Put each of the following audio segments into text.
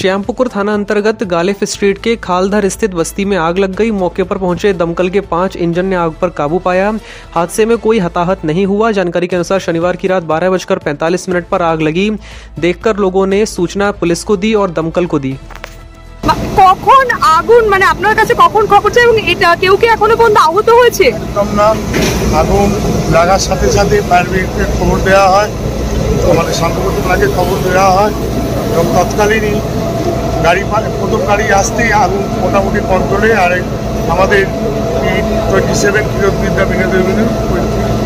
श्यामपुकुर थाना अंतर्गत गालिफ स्ट्रीट के खालधर स्थित बस्ती में आग लग गई। मौके पर पहुंचे दमकल के 5 इंजन ने आग पर काबू पाया। हादसे में कोई हताहत नहीं हुआ। जानकारी के अनुसार शनिवार की रात 12:45 पर आग लगी। देखकर लोगों ने सूचना पुलिस को दी और दमकल को दी। কখন আগুন মানে আপনার কাছে কখন খবর চাই এবং এটা কেউ কি এখনো পর্যন্ত আহত হয়েছে? একদম না, আগুন লাগার সাথে সাথে ফায়ার ব্রিগেডকে খবর দেওয়া হয়, আমাদের শান্তপ্রতিমাকে খবর দেওয়া হয় এবং তৎকালীনই প্রথম গাড়ি আসতেই আগুন মোটামুটি কন্ট্রোলে। আর আমাদের 27 বিরোধবিদ্যা বিনোদন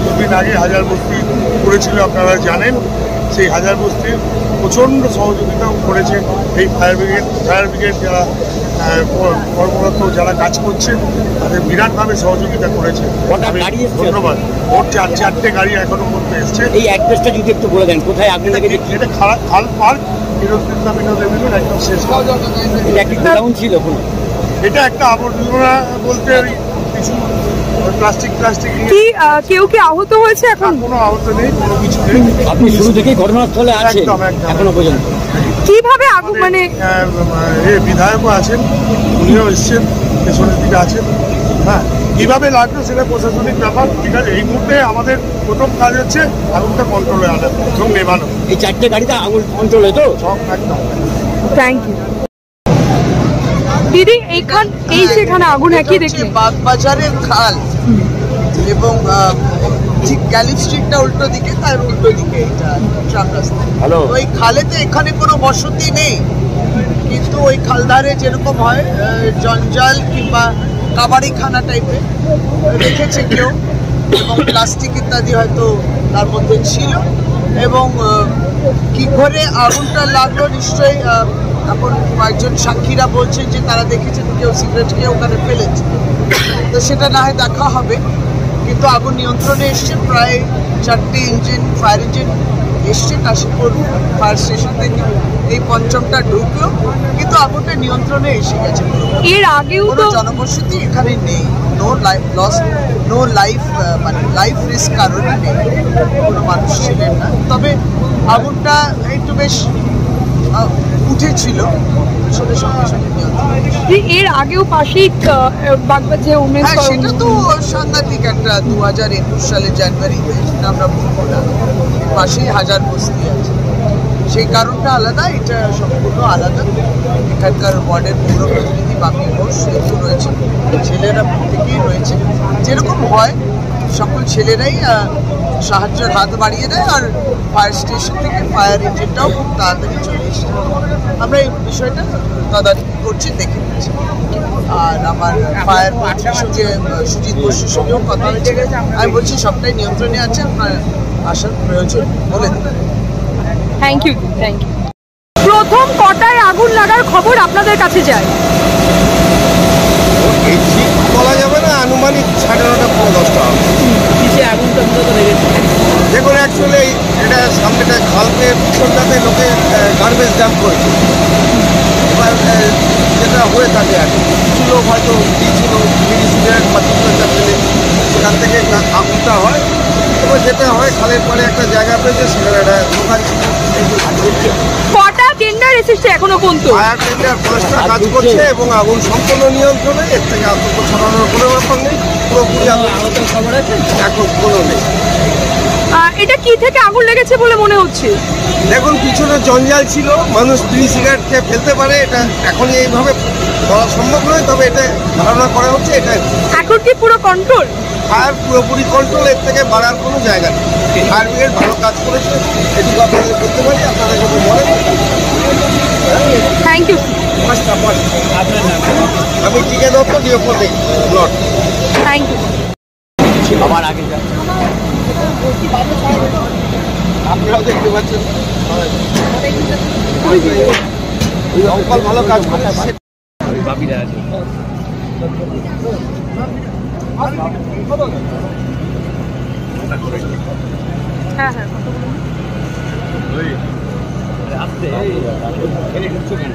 দুদিন আগে হাজার বস্তি করেছিল, আপনারা জানেন। সেই হাজার বস্তির প্রচণ্ড সহযোগিতাও করেছে এই ফায়ার ব্রিগেড যারা কর্মরত যারা কাজ করছে তাদের বিরাটভাবে সহযোগিতা করেছে। ধন্যবাদ। মোট 4টে গাড়ি এখনো পর্যন্ত এসছে। এই অ্যাড্রেসটা যদি একটু বলে দেন, কোথায় আগুন লেগেছে? এটা খাল পার্ক বিরোধবিদ্যা বিনোদন একদম শেষ। এটা একটা গোডাউন ছিল? এটা একটা আবর্জনা বলতে কিছু প্লাস্টিক কি কেউ কি আহত হয়েছে? এখন কোনো আহত নেই, কোনো কিছু নেই। আপনি শুরু থেকেই ঘটনাস্থলে আছেন এখনো পর্যন্ত? কিভাবে আগুন মানে বিধায়কও আছেন, উনিও এসছেন, পেছনের দিকে আছেন। হ্যাঁ, কীভাবে লাগলো সেটা প্রশাসনিক ব্যাপার। ঠিক আছে, এই মুহূর্তে আমাদের প্রথম কাজ হচ্ছে আগুনটা কন্ট্রোলে আনা এবং নেভানো। এই 4টে গাড়িতে আগুন কন্ট্রোলে তো? একদম। থ্যাংক ইউ দিদি। এই যেখানে আগুন একই দেখি বাগবাজারের খাল এবং ঠিক গ্যালিফ স্ট্রিটটা উল্টো দিকে, তার উল্টো দিকে এটা ট্রাক রাস্তা। ওই খালেতে এখানে কোনো বসতি নেই, কিন্তু ওই খালধারে যেরকম হয় জঞ্জাল কিংবা কাবাড়িখানা টাইপের রেখেছে কেউ, এবং প্লাস্টিক ইত্যাদি হয়তো তার মধ্যে ছিল। এবং কি করে আগুনটা লাগলো নিশ্চয়ই এখন কয়েকজন সাক্ষীরা বলছেন যে তারা দেখেছেন কেউ সিগারেট খেয়ে ওখানে ফেলেছে, তো সেটা না হয় দেখা হবে। কিন্তু আগুন নিয়ন্ত্রণে এসছে। প্রায় 4টে ফায়ার ইঞ্জিন এসছে কাশীপুর ফায়ার স্টেশন থেকে। এই পঞ্চমটা ঢুকলো, কিন্তু আগুনটা নিয়ন্ত্রণে এসে গেছে। এর আগেও কোনো জনবসতি এখানে নেই, no life loss, no life মানে লাইফ রিস্ক কারণে নেই, কোনো মানুষ ছিলেন না। তবে আগুনটা একটু বেশ উঠেছিল, সেটা সঙ্গে সঙ্গে নিয়ন্ত্রণ। এর আগেও পাশেই বাগবাজার যে উমেন্স, সেটা তো সাংঘাতিক একটা 2021 সালের জানুয়ারিতে, সেটা আমরা বলবো না। পাশেই হাজার বস্তি আছে, সেই কারণটা আলাদা, এটা সম্পূর্ণ আলাদা। এখানকার ওয়ার্ডের পৌর প্রতিনিধি বাপি ঘোষ রয়েছে, ছেলেরা প্রত্যেকেই রয়েছে। যেরকম হয় সকল ছেলেরাই সাহায্যের হাত বাড়িয়ে দেয়, আর ফায়ার স্টেশন থেকে ফায়ার ইঞ্জিনটাও খুব তাড়াতাড়ি চলে এসেছে। আমরা এই বিষয়টা তদারকি করছি, দেখে নিচ্ছি। আর আমার ফায়ার মন্ত্রীর সঙ্গে সুজিত বসুর সঙ্গেও কথা হয়েছে। আমি বলছি সবটাই নিয়ন্ত্রণে আছে, আপনার আসার প্রয়োজন বলে দেবেন। Thank you. প্রথম কটায় আগুন লাগার খবর আপনাদের কাছে যায়? বলা যাবে না, আনুমানিক 9:30 পৌনে 10টা। কিসে আগুনটা মূলত লেগেছে? দেখুন, অ্যাকচুয়ালি এটা সামনেটা খালকে পিছনটাতে লোকে গার্বেজ ড্যাম্প করেছে। এবার যেটা হয়ে থাকে আর কিছু লোক হয়তো দিয়েছিল বিড়ি সিগারেট বা সিগারেটটা ফেলে, সেখান থেকে আগুনটা হয়। এবার যেটা হয় খালের পরে একটা জায়গা পেয়েছে, সেখানে একটা দোকান ছিল। কটা টেন্ডার এসেছে এখনো পর্যন্ত? ফায়ার টেন্ডার ফরেস্টরা কাজ করছে এবং আগুন সম্পূর্ণ নিয়ন্ত্রণে। এর থেকে আতঙ্ক ছড়ানোর কোনো ব্যাপার নেই, পুরোপুরি আহত খবর আছে এখন কোনো নেই। এটা কি থেকে আগুন লেগেছে বলে মনে হচ্ছে? দেখুন, পিছনে জঞ্জাল ছিল, মানুষ বিড়ি সিগারেট খেয়ে ফেলতে পারে, এটা এখন এইভাবে বলা সম্ভব নয়। তবে এটা ধারণা করা হচ্ছে এটা। এখন কি পুরো কন্ট্রোল? ফায়ার পুরোপুরি কন্ট্রোল, এর থেকে বাড়ার কোনো জায়গা নেই। ফায়ার ব্রিগেড ভালো কাজ করেছে, এটুকু আপনাদের বলতে পারি। আপনারা যদি বলেন। Thank you. আপনার নাম? আমি টিকে দত্ত, ডিওপো ব্লক। Thank you. আমার আগে আপনারাও দেখতে পাচ্ছেন ভালো কাজ করছে। বাপিরা আছে। হ্যাঁ, আসতে ঢুকছো কেন?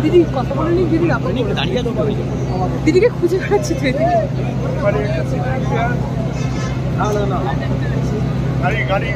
দিদি কথা বলেনি দিদি আপনি দাঁড়িয়ে আছে দিদিকে খুঁজে বেড়াচ্ছি তো এদিকে গাড়ি